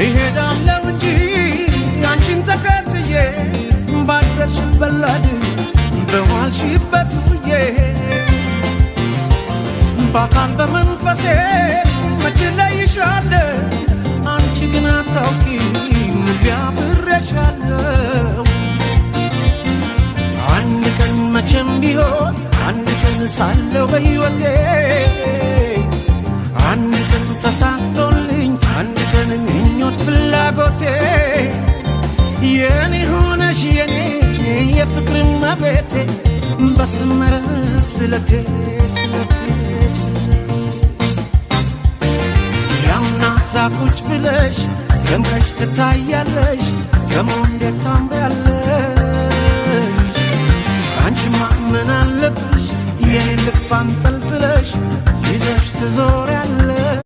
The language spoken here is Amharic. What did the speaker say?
ይሄዳለው እንጂ አንቺን ተከትዬ ባደርሽበት ላድ በዋልሽበት ውዬ በአካል በመንፈሴ መቼ ለይሻለሁ አንቺ ግን አታውቂም ሊያብሬሻለሁ አንድ ቀን መቼም ቢሆን አንድ ቀን ሳለሁ በሕይወቴ አንድ ቀን ተሳክቶልኝ አንድ ቀን ምኞት ፍላጎቴ የኔ ሆነሽ የኔ የፍቅር እመቤቴ በሰመረ ስለቴ ስለቴ ያምና ዛፎች ብለሽ ደምቀሽ ትታያለሽ ደግሞ እንዴት ታምሪያለሽ አንቺማ ምን አለብሽ የኔ ልብ አንጠልጥለሽ ይዘሽ ትዞሪያለሽ